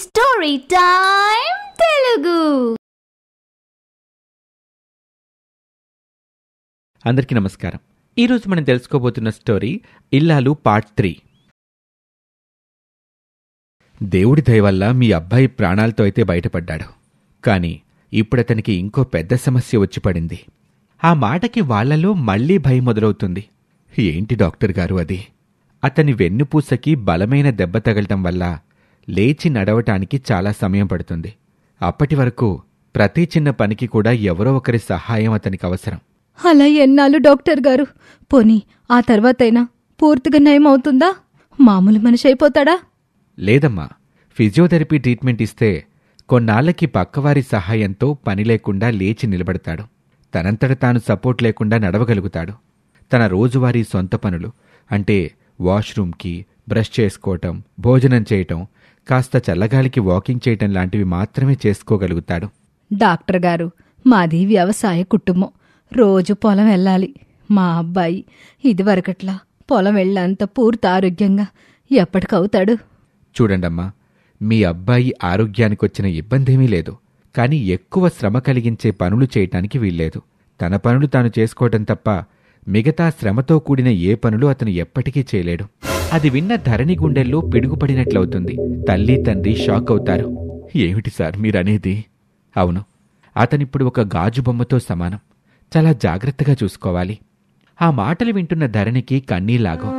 Story time Telugu. అందరికీ నమస్కారం. ఈరోజు మనం తెలుసుకోబోతున్న స్టోరీ ఇల్లాలు పార్ట్ 3. దేవుడి దయ వల్ల మీ అబ్బాయి ప్రాణాలతో అయితే బయటపడ్డాడు. కానీ ఇప్పుడతనికి ఇంకో పెద్ద సమస్య వచ్చి పడింది. ఆ మాటకి వాళ్లలో మళ్లీ భయం మొదలవుతుంది. ఏంటి డాక్టర్ గారు అది? అతని వెన్నుపూసకి బలమైన దెబ్బ తగలటం వల్ల లేచి నడవటానికి చాలా సమయం పడుతుంది. అప్పటి వరకు ప్రతి చిన్న పనికి కూడా ఎవరో ఒకరి సహాయం అతనికి అవసరం. అలా ఎన్నాళ్ళు డాక్టర్ గారు? పోనీ ఆ తర్వాతైనా పూర్తిగా నయమవుతుందా? మామూలు మనిషి అయిపోతాడా? లేదమ్మా, ఫిజియోథెరపీ ట్రీట్మెంట్ ఇస్తే కొన్నాళ్లకి పక్కవారి సహాయంతో పని లేకుండా లేచి నిలబడతాడు. తనంతట తాను సపోర్ట్ లేకుండా నడవగలుగుతాడు. తన రోజువారీ సొంత పనులు అంటే వాష్రూమ్కి, బ్రష్ చేసుకోవటం, భోజనం చేయటం, కాస్త చల్లగాలికి వాకింగ్ చేయటం లాంటివి మాత్రమే చేసుకోగలుగుతాడు. డాక్టర్ గారు, మాది వ్యవసాయ కుటుంబం. రోజు పొలం వెళ్ళాలి. మా అబ్బాయి ఇదివరకట్లా పొలం వెళ్ళంత పూర్తి ఆరోగ్యంగా ఎప్పటికవుతాడు? చూడండమ్మా, మీ అబ్బాయి ఆరోగ్యానికొచ్చిన ఇబ్బందేమీ లేదు. కానీ ఎక్కువ శ్రమ కలిగించే పనులు చేయటానికి వీల్లేదు. తన పనులు తాను చేసుకోవటం తప్ప మిగతా శ్రమతో కూడిన ఏ పనులు అతను ఎప్పటికీ చేయలేడు. అది విన్న ధరణి గుండెల్లో పిడుగుపడినట్లవుతుంది. తల్లి తండ్రి షాక్ అవుతారు. ఏమిటి సార్ మీరనేది? అవును, అతనిప్పుడు ఒక గాజు బొమ్మతో సమానం. చాలా జాగ్రత్తగా చూసుకోవాలి. ఆ మాటలు వింటున్న ధరణికి కన్నీలాగో.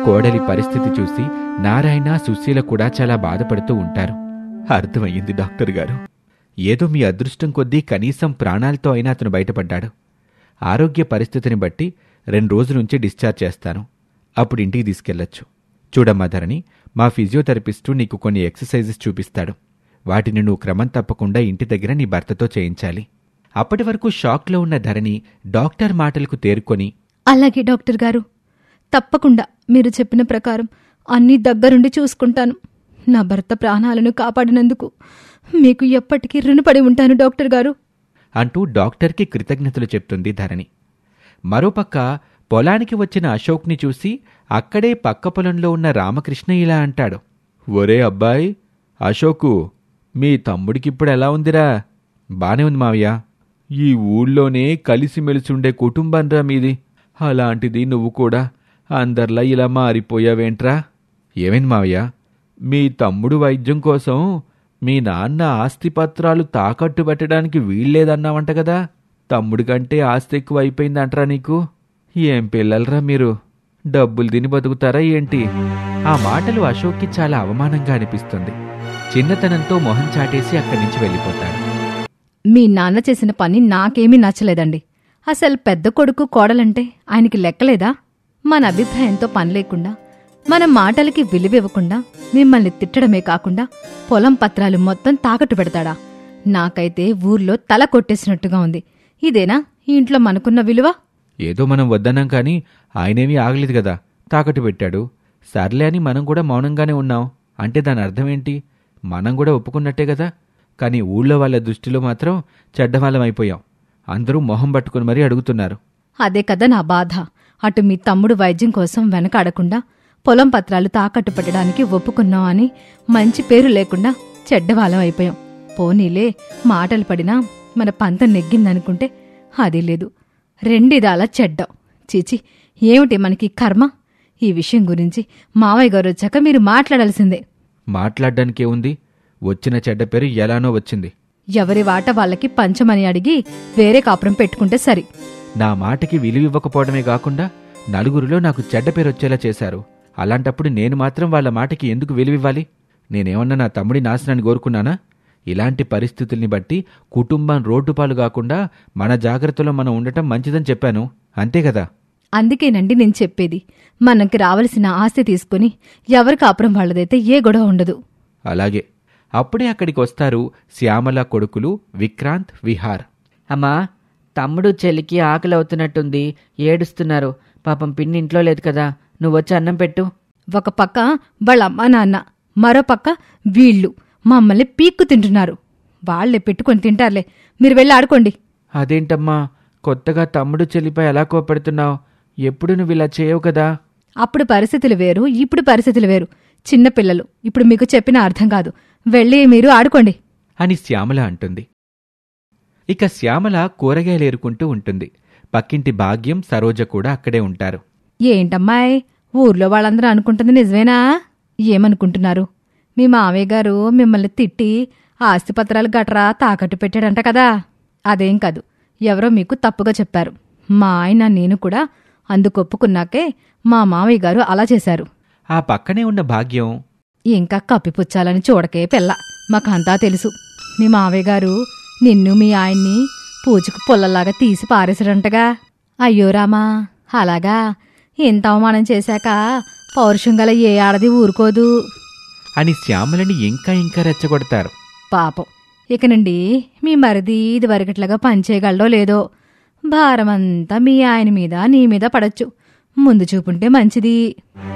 కోడలి పరిస్థితి చూసి నారాయణ, సుశీల కూడా చాలా బాధపడుతూ ఉంటారు. అర్థమయ్యింది డాక్టర్ గారు. ఏదో మీ అదృష్టం కొద్దీ కనీసం ప్రాణాలతో అయినా అతను బయటపడ్డాడు. ఆరోగ్య పరిస్థితిని బట్టి 2 రోజుల నుంచి డిశ్చార్జ్ చేస్తాను. అప్పుడు ఇంటికి తీసుకెళ్లొచ్చు. చూడమ్మా ధరణి, మా ఫిజియోథెరపిస్టు నీకు కొన్ని ఎక్సర్సైజెస్ చూపిస్తాడు. వాటిని నువ్వు క్రమం తప్పకుండా ఇంటి దగ్గర నీ భర్తతో చేయించాలి. అప్పటి వరకు షాక్లో ఉన్న ధరణి డాక్టర్ మాటలకు తేరుకొని, అలాగే డాక్టర్ గారు, తప్పకుండా మీరు చెప్పిన ప్రకారం అన్నీ దగ్గరుండి చూసుకుంటాను. నా భర్త ప్రాణాలను కాపాడినందుకు మీకు ఎప్పటికీ రుణపడి ఉంటాను డాక్టర్ గారు అంటూ డాక్టర్కి కృతజ్ఞతలు చెప్తుంది ధరణి. మరోపక్క పొలానికి వచ్చిన అశోక్ని చూసి అక్కడే పక్క పొలంలో ఉన్న రామకృష్ణ ఇలా అంటాడు. ఒరే అబ్బాయి అశోకు, మీ తమ్ముడికిప్పుడెలా ఉందిరా? బానే ఉంది మావయ్య. ఈ ఊళ్ళోనే కలిసిమెలిసుండే కుటుంబంరా మీది. అలాంటిది నువ్వు కూడా అందర్లా ఇలా మారిపోయావేంట్రా? ఏమైంది మావయ్య? మీ తమ్ముడు వైద్యం కోసం మీ నాన్న ఆస్తిపత్రాలు తాకట్టు పెట్టడానికి వీల్లేదన్నావంట కదా? తమ్ముడి కంటే ఆస్తి ఎక్కువ అయిపోయిందంటరా నీకు? ఏం పిల్లలరా మీరు? డబ్బులు తిని బతుకుతారా ఏంటి? ఆ మాటలు అశోక్కి చాలా అవమానంగా అనిపిస్తుంది. చిన్నతనంతో మొహం చాటేసి అక్కడి నుంచి వెళ్ళిపోతాడు. మీ నాన్న చేసిన పని నాకేమీ నచ్చలేదండి. అసలు పెద్ద కొడుకు కోడలంటే ఆయనకి లెక్కలేదా? మన అభిప్రాయంతో పని లేకుండా, మన మాటలకి విలువివ్వకుండా మిమ్మల్ని తిట్టడమే కాకుండా పొలం పత్రాలు మొత్తం తాకట్టు పెడతాడా? నాకైతే ఊర్లో తల కొట్టేసినట్టుగా ఉంది. ఇదేనా ఈ ఇంట్లో మనకున్న విలువ? ఏదో మనం వద్దన్నాం కానీ ఆయనేమీ ఆగలేదు కదా, తాకట్టు పెట్టాడు. సర్లే అని మనం కూడా మౌనంగానే ఉన్నాం. అంటే దాని అర్థమేంటి? మనం కూడా ఒప్పుకున్నట్టే కదా. కానీ ఊళ్ళో వాళ్ళ దృష్టిలో మాత్రం చెడ్డవాళ్ళం అయిపోయాం. అందరూ మొహం పట్టుకుని మరీ అడుగుతున్నారు. అదే కదా నా బాధ. అటు మీ తమ్ముడు వైద్యం కోసం వెనకాడకుండా పొలం పత్రాలు తాకట్టు పెట్టడానికి ఒప్పుకున్నాం అని మంచి పేరు లేకుండా చెడ్డవాళ్ళం అయిపోయాం. పోనీలే, మాటలు పడినా మన పంతం నెగ్గిందనుకుంటే అది లేదు. రెండిదాల చెడ్డం. చీచి, ఏమిటి మనకి కర్మ? ఈ విషయం గురించి మావయ్య గారు వచ్చాక మీరు మాట్లాడాల్సిందే. మాట్లాడ్డానికేముంది? వచ్చిన చెడ్డ పేరు ఎలానో వచ్చింది. ఎవరి వాట వాళ్ళకి పంచమని అడిగి వేరే కాపురం పెట్టుకుంటే సరి. నా మాటకి విలువివ్వకపోవడమే కాకుండా నలుగురిలో నాకు చెడ్డ పేరు వచ్చేలా చేశారు. అలాంటప్పుడు నేను మాత్రం వాళ్ళ మాటకి ఎందుకు విలువివ్వాలి? నేనేమన్నా నా తమ్ముడి నాశనాన్ని కోరుకున్నానా? ఇలాంటి పరిస్థితుల్ని బట్టి కుటుంబం రోడ్డుపాలు కాకుండా మన జాగ్రత్తలో మనం ఉండటం మంచిదని చెప్పాను. అంతే కదా? అందుకేనండి నేను చెప్పేది. మనకి రావలసిన ఆస్తి తీసుకుని ఎవరి కాపురం వాళ్ళదైతే ఏ గొడవ ఉండదు. అలాగే. అప్పుడే అక్కడికి వస్తారు శ్యామల కొడుకులు విక్రాంత్, విహార్. అమ్మా, తమ్ముడు చెల్లికి ఆకలి అవుతున్నట్టుంది, ఏడుస్తున్నారు. పాపం పిన్ని ఇంట్లో లేదు కదా, నువ్వొచ్చి అన్నం పెట్టు. ఒక పక్క వాళ్ళమ్మ నాన్న, మరో పక్క వీళ్ళు మమ్మల్ని పీక్కు తింటున్నారు. వాళ్లే పెట్టుకొని తింటారులే, మీరు వెళ్ళి ఆడుకోండి. అదేంటమ్మా, కొత్తగా తమ్ముడు చెల్లిపై ఎలా కోపడుతున్నావు? ఎప్పుడు నువ్వు ఇలా చేయవు కదా? అప్పుడు పరిస్థితులు వేరు, ఇప్పుడు పరిస్థితులు వేరు. చిన్నపిల్లలు, ఇప్పుడు మీకు చెప్పిన అర్థం కాదు. వెళ్ళి మీరు ఆడుకోండి అని శ్యామల అంటుంది. ఇక శ్యామల కూరగాయలేరుకుంటూ ఉంటుంది. పక్కింటి భాగ్యం, సరోజ కూడా అక్కడే ఉంటారు. ఏంటమ్మాయ్, ఊర్లో వాళ్ళందరూ అనుకుంటుంది నిజమేనా? ఏమనుకుంటున్నారు? మీ మావయ్య గారు మిమ్మల్ని తిట్టి ఆస్తిపత్రాలు గట్రా తాకట్టు పెట్టాడంట కదా? అదేం కాదు, ఎవరో మీకు తప్పుగా చెప్పారు. మా ఆయన నేను కూడా అందుకొప్పుకున్నాకే మా మావయ్య గారు అలా చేశారు. ఆ పక్కనే ఉన్న భాగ్యం, ఇంకా కప్పిపుచ్చాలని చూడకే పిల్ల, మాకంతా తెలుసు. మీ మావయ్య గారు నిన్ను మీ ఆయన్ని పూజకు పుల్లలాగా తీసి పారేసాడంటగా. అయ్యో రామా, అలాగా? ఇంత అవమానం చేశాక పౌరుషం గల ఏ ఆడది ఊరుకోదు అని శ్యామలని ఇంకా ఇంకా రెచ్చగొడతారు. పాపం, ఇక నుండి మీ మరిది ఇది వరకట్లాగా పనిచేయగలడో లేదో. భారమంతా మీ ఆయన మీద నీ మీద పడొచ్చు. ముందు చూపుంటే మంచిది.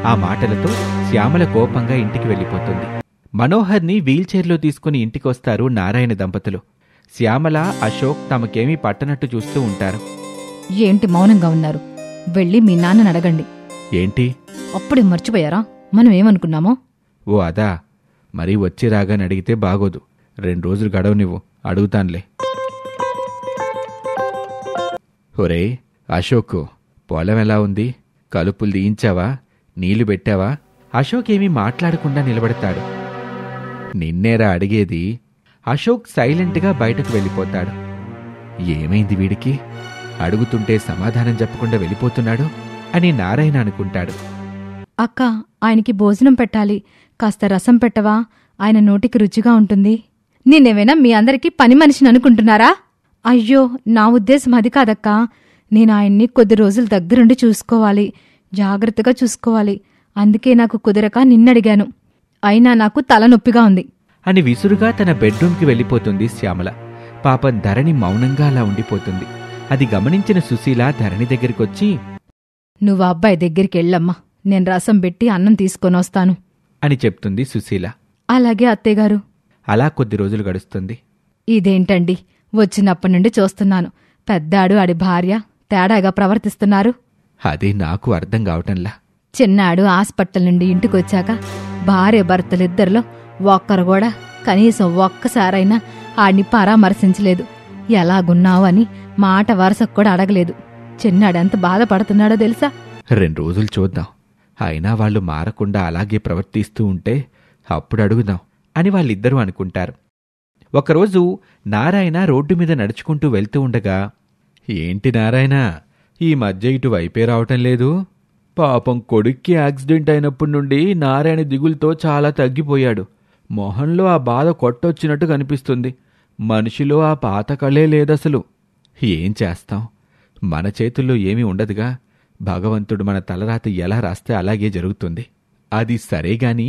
ఆ మాటలతో శ్యామల కోపంగా ఇంటికి వెళ్ళిపోతుంది. మనోహర్ని వీల్చైర్లో తీసుకుని ఇంటికొస్తారు నారాయణ దంపతులు. శ్యామల, అశోక్ తమకేమీ పట్టనట్టు చూస్తూ ఉంటారు. ఏంటి మౌనంగా ఉన్నారు? వెళ్ళి మీ నాన్నని అడగండి. ఏంటి? అప్పుడే మర్చిపోయారా మనం ఏమనుకున్నామో? ఓ అదా, మరీ వచ్చి రాగాని అడిగితే బాగోదు. 2 రోజులు గడవనివ్వు, అడుగుతానులే. ఒరే అశోక్, పొలం ఎలా ఉంది? కలుపులు తీయించావా? నీళ్లు పెట్టావా? అశోక్ ఏమీ మాట్లాడకుండా నిలబడతాడు. నిన్నేరా అడిగేది? అశోక్ సైలెంట్గా బయటకు వెళ్ళిపోతాడు. ఏమైంది వీడికి? అడుగుతుంటే సమాధానం చెప్పకుండా వెళ్ళిపోతున్నాడు అని నారాయణ అనుకుంటాడు. అక్క, ఆయనకి భోజనం పెట్టాలి, కాస్త రసం పెట్టవా? ఆయన నోటికి రుచిగా ఉంటుంది. నేనేమైనా మీ అందరికీ పని మనిషిని అనుకుంటున్నారా? అయ్యో, నా ఉద్దేశం అది కాదక్కా. నేను ఆయన్ని కొద్ది రోజులు దగ్గరుండి చూసుకోవాలి, జాగ్రత్తగా చూసుకోవాలి. అందుకే నాకు కుదరక నిన్నడిగాను. అయినా నాకు తలనొప్పిగా ఉంది అని విసురుగా తన బెడ్రూమ్కి వెళ్ళిపోతుంది శ్యామల. పాపం ధరణి మౌనంగా అలా ఉండిపోతుంది. అది గమనించిన సుశీల ధరణి దగ్గరికొచ్చి, నువ్వు అబ్బాయి దగ్గరికి వెళ్ళమ్మా, నేను రసం పెట్టి అన్నం తీసుకొనొస్తాను అని చెప్తుంది సుశీల. అలాగే అత్తయ్యగారు. అలా కొద్ది రోజులు గడుస్తుంది. ఇదేంటండి, వచ్చినప్పటి నుండి చూస్తున్నాను, పెద్దాడు ఆడి భార్య తేడాగా ప్రవర్తిస్తున్నారు. అదే నాకు అర్థం కావటంలా. చిన్నాడు హాస్పిటల్ నుండి ఇంటికొచ్చాక భార్య భర్తలిద్దరిలో ఒక్కరు కూడా కనీసం ఒక్కసారైనా ఆడిని పరామర్శించలేదు. ఎలాగున్నావు అని మాట వరసకు కూడా అడగలేదు. చిన్నాడెంత బాధపడుతున్నాడో తెలుసా? 2 రోజులు చూద్దాం, అయినా వాళ్ళు మారకుండా అలాగే ప్రవర్తిస్తూ ఉంటే అప్పుడు అడుగుదాం అని వాళ్ళిద్దరూ అనుకుంటారు. ఒకరోజు నారాయణ రోడ్డు మీద నడుచుకుంటూ వెళ్తూ ఉండగా, ఏంటి నారాయణ, ఈ మధ్య ఇటు వైపే రావటం లేదు? పాపం కొడుక్కి యాక్సిడెంట్ అయినప్పటి నుండి నారాయణ దిగులుతో చాలా తగ్గిపోయాడు. మొహంలో ఆ బాధ కొట్టొచ్చినట్టు కనిపిస్తుంది. మనిషిలో ఆ పాత కళే లేదసలు. ఏం చేస్తాం, మన చేతుల్లో ఏమీ ఉండదుగా. భగవంతుడు మన తలరాత ఎలా రాస్తే అలాగే జరుగుతుంది. అది సరేగాని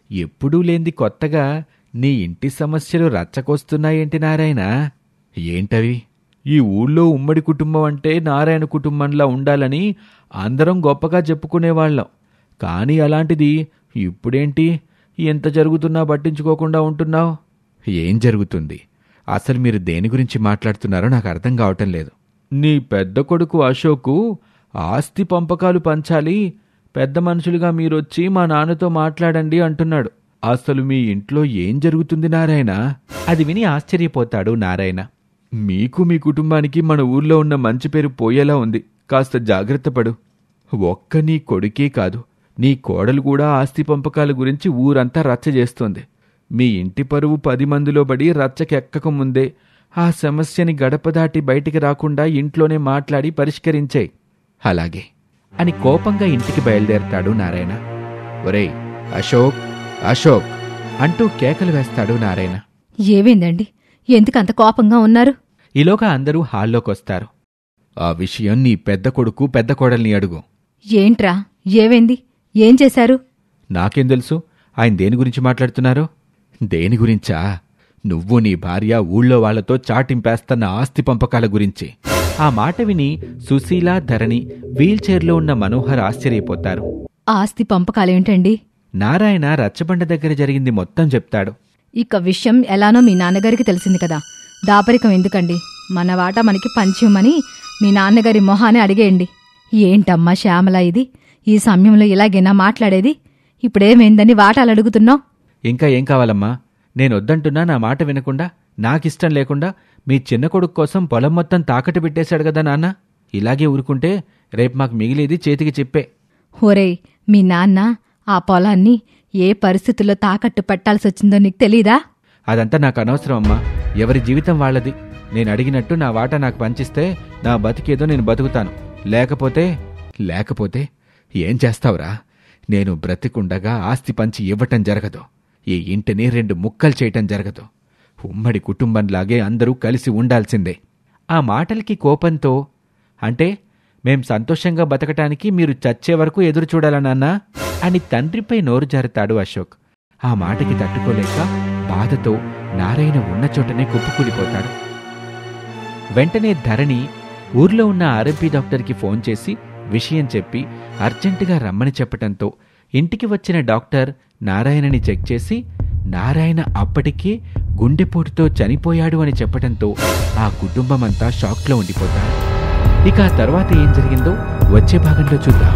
ఎప్పుడూ లేంది కొత్తగా నీ ఇంటి సమస్యలు రచ్చకొస్తున్నాయేంటి నారాయణ? ఏంటవి? ఈ ఊళ్ళో ఉమ్మడి కుటుంబం అంటే నారాయణ కుటుంబంలా ఉండాలని అందరం గొప్పగా చెప్పుకునేవాళ్ళం. కానీ అలాంటిది ఇప్పుడేంటి ఎంత జరుగుతున్నా పట్టించుకోకుండా ఉంటున్నావు? ఏం జరుగుతుంది? అసలు మీరు దేని గురించి మాట్లాడుతున్నారో నాకు అర్థం కావటం లేదు. నీ పెద్ద కొడుకు అశోకు ఆస్తి పంపకాలు పంచాలి, పెద్ద మనుషులుగా మీరొచ్చి మా నాన్నతో మాట్లాడండి అంటున్నాడు. అసలు మీ ఇంట్లో ఏం జరుగుతుంది నారాయణ? అది విని ఆశ్చర్యపోతాడు నారాయణ. మీకు మీ కుటుంబానికి మన ఊర్లో ఉన్న మంచి పేరు పోయేలా ఉంది, కాస్త జాగ్రత్త పడు. ఒక్క నీ కొడుకే కాదు, నీ కోడలు కూడా ఆస్తి పంపకాల గురించి ఊరంతా రచ్చ చేస్తోంది. మీ ఇంటి పరువు 10 మందిలో పడి రచ్చకెక్కక ముందే ఆ సమస్యని గడప దాటి బయటికి రాకుండా ఇంట్లోనే మాట్లాడి పరిష్కరించాయి. అలాగే అని కోపంగా ఇంటికి బయలుదేరతాడు నారాయణ. ఒరేయ్ అశోక్, అశోక్ అంటూ కేకలు వేస్తాడు నారాయణ. ఏమైందండి, ఎందుకంత కోపంగా ఉన్నారు? ఈలోగా అందరూ హాల్లోకొస్తారు. ఆ విషయం నీ పెద్ద కొడుకు పెద్ద కోడల్ని అడుగు. ఏంట్రా, ఏమైంది? ఏం చేశారు? నాకేం తెలుసు ఆయన దేని గురించి మాట్లాడుతున్నారో? దేని గురించా? నువ్వు నీ భార్య ఊళ్ళో వాళ్లతో చాటింపేస్తున్న ఆస్తి పంపకాల గురించి. ఆ మాట విని సుశీల, ధరణి, వీల్చైర్లో ఉన్న మనోహర్ ఆశ్చర్యపోతారు. ఆస్తి పంపకాలేంటండి? నారాయణ రచ్చబండ దగ్గర జరిగింది మొత్తం చెప్తాడు. ఇక విషయం ఎలానో మీ నాన్నగారికి తెలిసింది కదా, దాపరికం ఎందుకండి? మన వాటా మనకి పంచిమని మీ నాన్నగారి మొహాన్ని అడిగేయండి. ఏంటమ్మా శ్యామల ఇది, ఈ సమయంలో ఇలాగేనా మాట్లాడేది? ఇప్పుడేమైందని వాటాలు అడుగుతున్నావు? ఇంకా ఏం కావాలమ్మా? నేనొద్దంటున్నా నా మాట వినకుండా, నాకిష్టం లేకుండా మీ చిన్న కొడుకు కోసం పొలం మొత్తం తాకట్టు పెట్టేశాడు కదా నాన్న. ఇలాగే ఊరుకుంటే రేపు మాకు మిగిలేది చేతికి చెప్పే. ఒరేయ్, మీ నాన్న ఆ పొలాన్ని ఏ పరిస్థితుల్లో తాకట్టు పెట్టాల్సొచ్చిందో నీకు తెలీదా? అదంతా నాకు అనవసరం అమ్మా. ఎవరి జీవితం వాళ్ళది. నేను అడిగినట్టు నా వాటా నాకు పంచిస్తే నా బతికేదో నేను బతుకుతాను. లేకపోతే ఏం చేస్తావురా? నేను బ్రతికుండగా ఆస్తి పంచి ఇవ్వటం జరగదు. ఈ ఇంటిని 2 ముక్కలు చేయటం జరగదు. ఉమ్మడి కుటుంబంలాగే అందరూ కలిసి ఉండాల్సిందే. ఆ మాటలకి కోపంతో, అంటే మేం సంతోషంగా బతకటానికి మీరు చచ్చే వరకు ఎదురు చూడాలా నాన్నా అని తండ్రిపై నోరు జారుతాడు అశోక్. ఆ మాటకి తట్టుకోలేక బాధతో నారాయణ ఉన్న చోటనే కుప్పకూలిపోతాడు. వెంటనే ధరణి ఊర్లో ఉన్న ఆర్ఎంపీ డాక్టర్కి ఫోన్ చేసి విషయం చెప్పి అర్జెంటుగా రమ్మని చెప్పటంతో ఇంటికి వచ్చిన డాక్టర్ నారాయణని చెక్ చేసి నారాయణ అప్పటికే గుండెపోటుతో చనిపోయాడు అని చెప్పటంతో ఆ కుటుంబమంతా షాక్లో ఉండిపోతారు. ఇక ఆ తర్వాత ఏం జరిగిందో వచ్చే భాగంలో చూద్దాం.